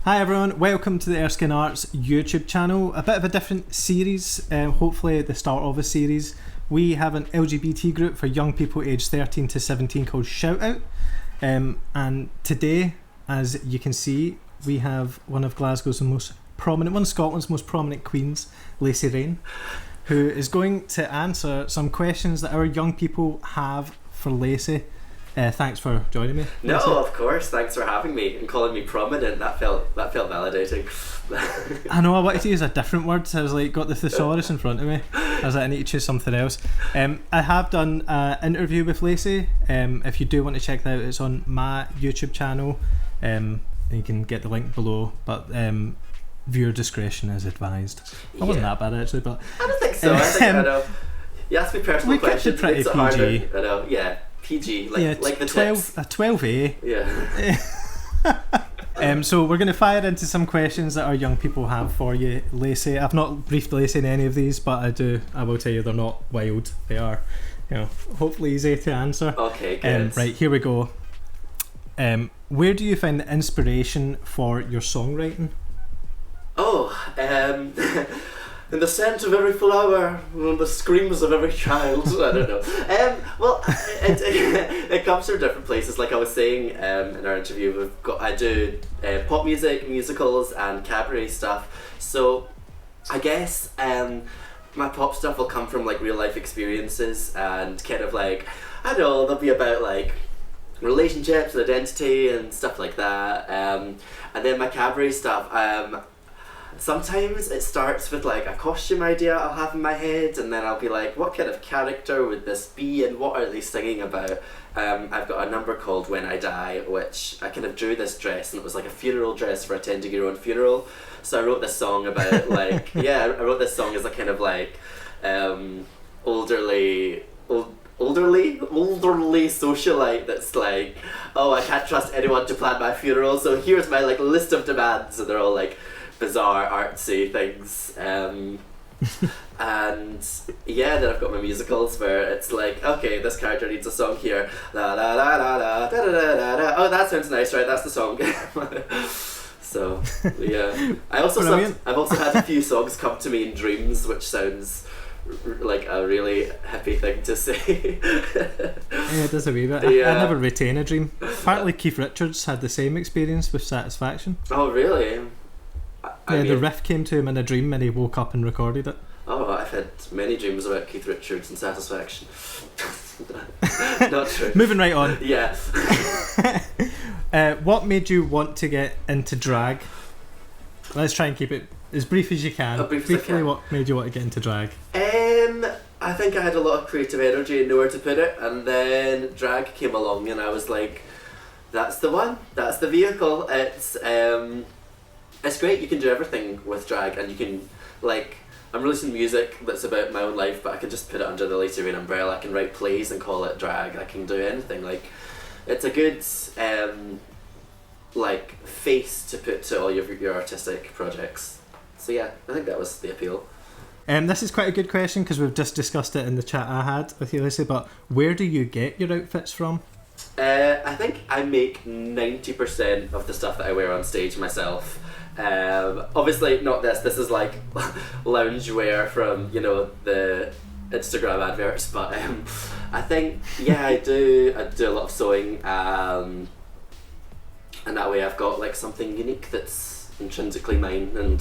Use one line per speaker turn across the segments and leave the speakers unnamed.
Hi everyone, welcome to the Erskine Arts YouTube channel. A bit of a different series, hopefully the start of a series. We have an LGBT group for young people aged 13 to 17 called Shout Out. And today, as you can see, we have one of Glasgow's most prominent, one of Scotland's most prominent queens, Lacy Rain, who is going to answer some questions that our young people have for Lacy. Thanks for joining me.
No,
Lacy.
of course. Thanks for having me and calling me prominent. That felt validating.
I know, I wanted to use a different word. So I was like, got the thesaurus in front of me. I was like, I need to choose something else. I have done an interview with Lacy. If you do want to check that out, it's on my YouTube channel. And you can get the link below. But viewer discretion is advised. That wasn't that bad actually, but
I don't think so. I know. You ask me personal questions.
Pretty
it's
PG.
Harder. I know. Yeah. PG, like the
12, a 12A.
Yeah.
So we're going to fire into some questions that our young people have for you, Lacy. I've not briefed Lacy in any of these, but I will tell you they're not wild. They are, hopefully easy to answer.
Okay, good.
Right, here we go. Where do you find the inspiration for your songwriting?
In the scent of every flower, and the screams of every child. I don't know. Well, it comes from different places. Like I was saying in our interview, I do pop music, musicals, and cabaret stuff. So I guess my pop stuff will come from like real life experiences and kind of like, I don't know, they'll be about like relationships and identity and stuff like that. And then my cabaret stuff. Sometimes it starts with like a costume idea I'll have in my head, and then I'll be like, what kind of character would this be and what are they singing about? I've got a number called When I Die, which I kind of drew this dress and it was like a funeral dress for attending your own funeral. So I wrote this song about like, I wrote this song as a kind of like elderly socialite that's like, oh, I can't trust anyone to plan my funeral, so here's my like list of demands, and they're all like bizarre artsy things, and then I've got my musicals where it's like, okay, this character needs a song here, la la la la la da da da da da. Oh, that sounds nice, right? That's the song. So yeah, I've also had a few songs come to me in dreams, which sounds like a really hippie thing to say.
Yeah, it does a wee bit.
Yeah.
I never retain a dream. Apparently Keith Richards had the same experience with Satisfaction.
Oh really?
The riff came to him in a dream and he woke up and recorded it.
Oh, I've had many dreams about Keith Richards and Satisfaction. Not true.
Moving right on.
Yeah.
What made you want to get into drag? Let's try and keep it as brief as you can. Briefly, what made you want to get into drag?
I think I had a lot of creative energy and nowhere to put it, and then drag came along and I was like, that's the one, that's the vehicle. It's great, you can do everything with drag, and you can, like, I'm releasing music that's about my own life, but I can just put it under the Lacy Rain umbrella. I can write plays and call it drag. I can do anything. Like, it's a good face to put to all your artistic projects. So yeah, I think that was the appeal.
This is quite a good question because we've just discussed it in the chat I had with you, Lacy, but where do you get your outfits from?
I think I make 90% of the stuff that I wear on stage myself. Obviously not this is like loungewear from the Instagram adverts, but I think I do a lot of sewing, and that way I've got like something unique that's intrinsically mine and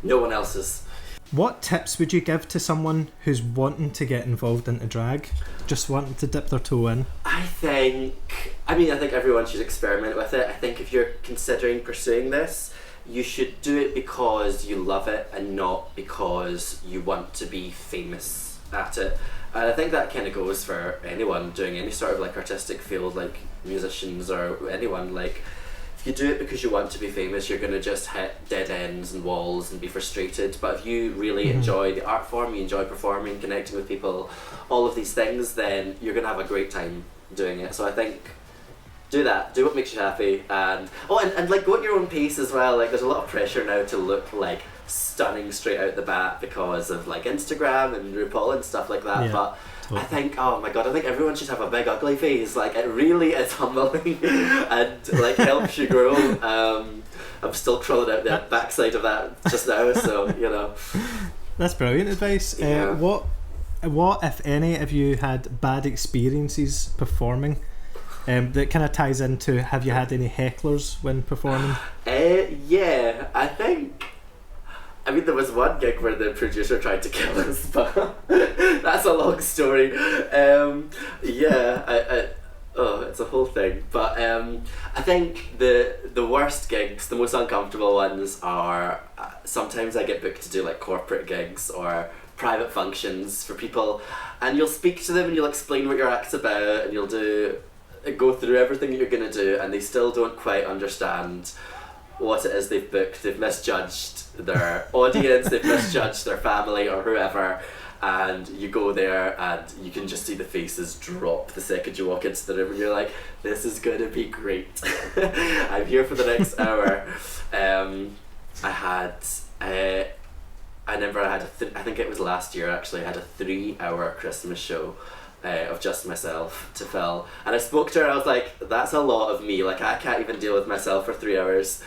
no one else's.
What tips would you give to someone who's wanting to get involved into drag, just wanting to dip their toe in?
I think everyone should experiment with it. I think if you're considering pursuing this, you should do it because you love it and not because you want to be famous at it. And I think that kind of goes for anyone doing any sort of like artistic field, like musicians or anyone. Like, if you do it because you want to be famous, you're going to just hit dead ends and walls and be frustrated. But if you really enjoy the art form, you enjoy performing, connecting with people, all of these things, then you're going to have a great time doing it. So I think do that, do what makes you happy, and like go at your own pace as well. Like, there's a lot of pressure now to look like stunning straight out the bat because of like Instagram and RuPaul and stuff like that, but totally. I think, oh my god, I think everyone should have a big ugly face. Like, it really is humbling and like helps you grow. I'm still crawling out the backside of that just now, so, you know.
That's brilliant advice.
Yeah.
What, if any, have you had bad experiences performing? That kind of ties into, have you had any hecklers when performing?
Yeah, I mean, there was one gig where the producer tried to kill us, but that's a long story. It's a whole thing. But I think the worst gigs, the most uncomfortable ones are sometimes I get booked to do like corporate gigs or private functions for people, and you'll speak to them and you'll explain what your act's about and you'll go through everything that you're going to do, and they still don't quite understand what it is they've booked. They've misjudged their audience, they've misjudged their family or whoever, and you go there and you can just see the faces drop the second you walk into the room and you're like, this is gonna be great. I'm here for the next hour. I think it was last year actually, I had a 3-hour Christmas show of just myself to fill, and I spoke to her and I was like, that's a lot of me, like I can't even deal with myself for 3 hours.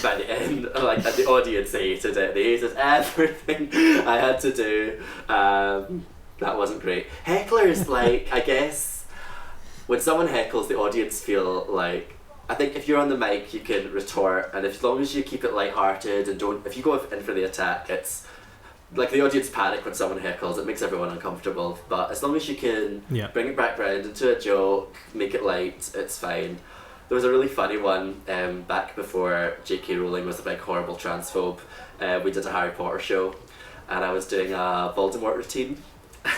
By the end, like the audience hated it. They hated everything I had to do. That wasn't great. Hecklers, like, I guess when someone heckles, the audience feel like, I think if you're on the mic you can retort, and as long as you keep it lighthearted and if you go in for the attack, it's like the audience panic when someone heckles. It makes everyone uncomfortable, but as long as you can bring it back round into a joke, make it light, it's fine. There was a really funny one back before J.K. Rowling was a big horrible transphobe. We did a Harry Potter show and I was doing a Voldemort routine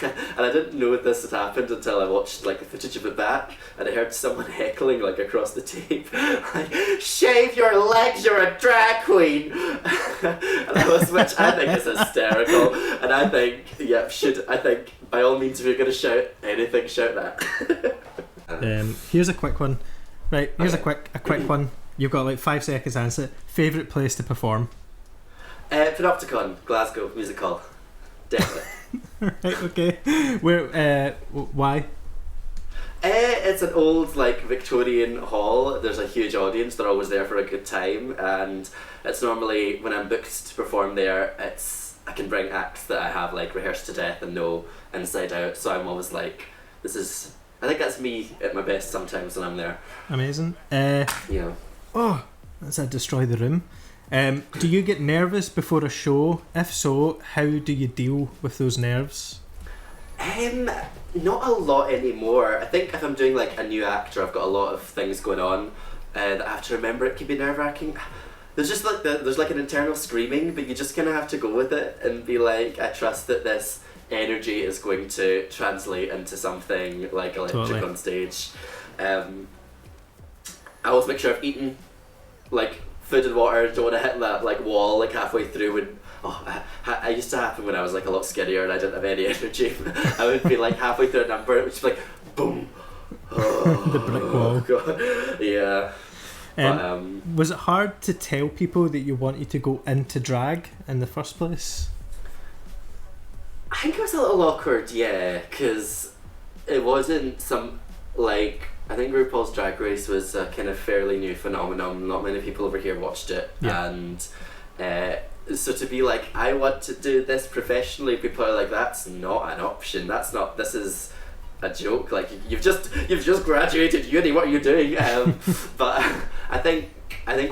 and I didn't know this had happened until I watched like the footage of it back, and I heard someone heckling like across the tape like, shave your legs, you're a drag queen. Which I think is hysterical, and I think by all means if you're going to shout anything, shout that.
Here's a quick one. Right, here's a quick one. You've got like 5 seconds to answer it. Favourite place to perform?
Panopticon, Glasgow Music Hall. Definitely.
Right, okay. Where? Why?
It's an old like Victorian hall. There's a huge audience. They're always there for a good time, and it's normally when I'm booked to perform there, I can bring acts that I have like rehearsed to death and know inside out. So I'm always like, I think that's me at my best sometimes when I'm there.
Amazing.
Yeah.
Oh, that's a destroy the room. Do you get nervous before a show? If so, how do you deal with those nerves?
Not a lot anymore. I think if I'm doing like a new act or I've got a lot of things going on that I have to remember, it can be nerve-wracking. There's just like there's like an internal screaming, but you just kind of have to go with it and be like, I trust that this energy is going to translate into something like electric on stage. I always make sure I've eaten like food and water. Don't want to hit that like wall like halfway through. And I used to happen when I was like a lot skinnier and I didn't have any energy. I would be like halfway through a number, it would just be like boom.
The brick wall.
God. Yeah.
Was it hard to tell people that you wanted to go into drag in the first place?
I think it was a little awkward, yeah, because it wasn't I think RuPaul's Drag Race was a kind of fairly new phenomenon. Not many people over here watched it, and so to be like, I want to do this professionally, people are like, that's not an option. This is a joke. Like you've just graduated uni. What are you doing? But I think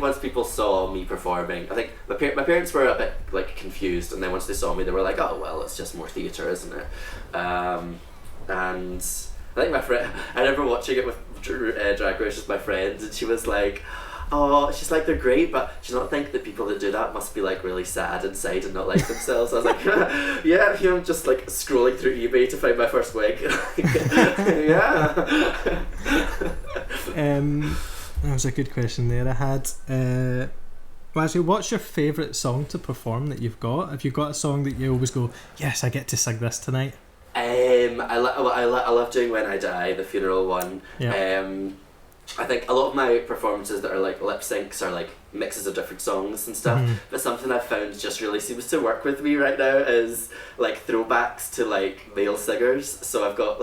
once people saw me performing, I think my parents were a bit like confused, and then once they saw me, they were like, oh well, it's just more theatre, isn't it? And I think my friend, I remember watching it with Drag Race with my friend, and she was like, oh, she's like, they're great, but she's not think that people that do that must be like really sad inside and not like themselves. I was like, yeah, I'm just like scrolling through eBay to find my first wig. Yeah.
That was a good question there I had. Well, actually, what's your favourite song to perform that you've got? Have you got a song that you always go, yes, I get to sing this tonight? I
love doing When I Die, the funeral one.
Yeah.
I think a lot of my performances that are like lip syncs are like mixes of different songs and stuff. But something I've found just really seems to work with me right now is like throwbacks to like male singers. So I've got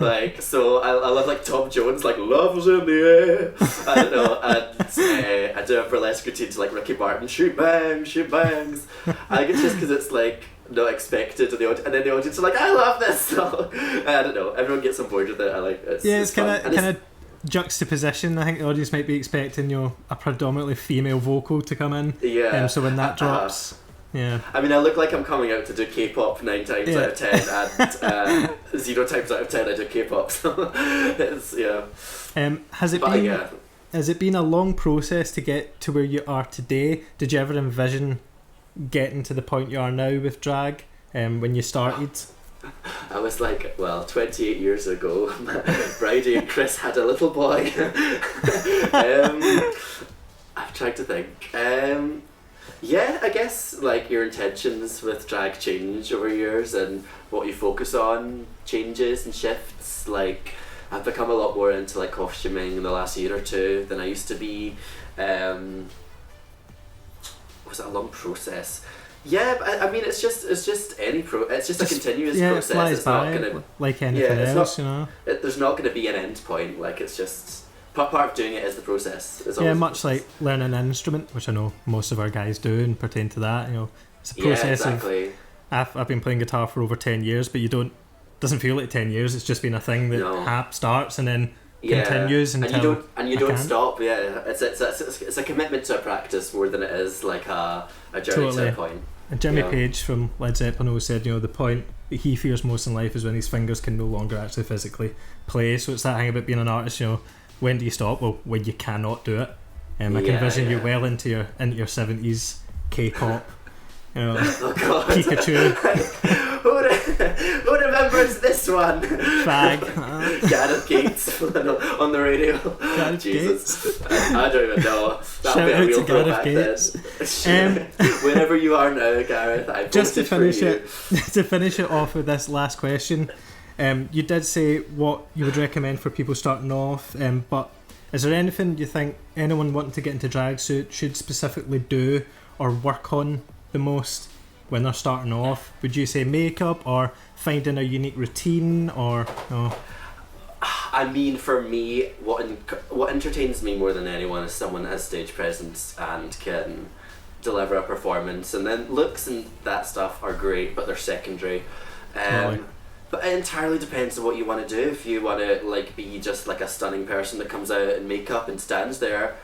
like so I love like Tom Jones, like "Love is in the air." I don't know, and I do a burlesque routine to like Ricky Martin, "Shoot bangs, shoot bangs." I think it's just because it's like not expected, and then the audience are like, "I love this song." I don't know, everyone gets on board with it. I like it.
It's kind of juxtaposition. I think the audience might be expecting a predominantly female vocal to come in.
Yeah.
So when that drops, yeah.
I mean, I look like I'm coming out to do K-pop 9 times out of 10, and 0 times out of 10 I do K-pop. So it's Has it been a long process to get to where you are today? Did you ever envision getting to the point you are now with drag when you started? I was like, 28 years ago, Bridie and Chris had a little boy. I'm trying to think. I guess like your intentions with drag change over years, and what you focus on changes and shifts. Like, I've become a lot more into like costuming in the last year or two than I used to be. Was it a long process? Yeah, but I mean, it's just it's just a continuous process. It flies
it's by not gonna like anything else, you know.
There's not going to be an end point. Like, it's just part of doing it is the process.
Much like learning an instrument, which I know most of our guys do and pertain to that. You know, it's a process.
Yeah, exactly.
I've been playing guitar for over 10 years, but doesn't feel like 10 years. It's just been a thing that starts and then continues until
you don't stop. Yeah, it's a commitment to a practice more than it is like a journey to a point.
And Jimmy Page from Led Zeppelin always said, the point that he fears most in life is when his fingers can no longer actually physically play. So it's that thing about being an artist. When do you stop? Well, when you cannot do it. I can envision you well into your 70s K-pop.
Oh God.
Pikachu.
Who remembers this one?
Fag.
Gareth Gates on the radio.
Gareth
Jesus. I don't even know.
Shout out to Gareth Gates.
Wherever you are now, Gareth, I
just to finish it off with this last question. You did say what you would recommend for people starting off, but is there anything you think anyone wanting to get into drag should specifically do or work on the most when they're starting off? Would you say makeup or finding a unique routine or no?
I mean, for me, what entertains me more than anyone is someone that has stage presence and can deliver a performance. And then looks and that stuff are great, but they're secondary. But it entirely depends on what you want to do. If you want to like be just like a stunning person that comes out in makeup and stands there,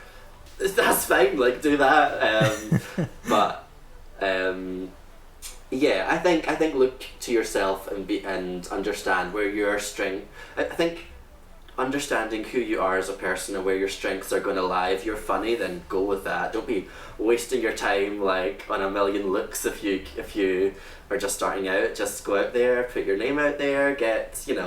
that's fine. Like, do that. But I think look to yourself and understand where your strength. I think understanding who you are as a person and where your strengths are going to lie. If you're funny, then go with that. Don't be wasting your time like on a million looks. If you are just starting out, just go out there, put your name out there, get make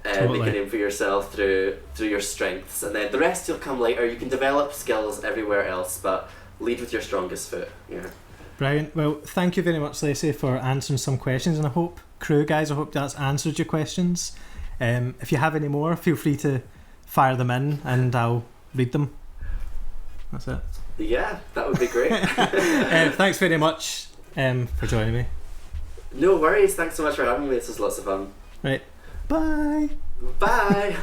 a name for yourself through your strengths, and then the rest will come later. You can develop skills everywhere else, but lead with your strongest foot. Yeah.
Brilliant. Well, thank you very much, Lacy, for answering some questions, and I hope that's answered your questions. If you have any more, feel free to fire them in and I'll read them. That's it.
Yeah, that would be great.
Thanks very much for joining me.
No worries. Thanks so much for having me. This was lots of fun.
Right. Bye.
Bye.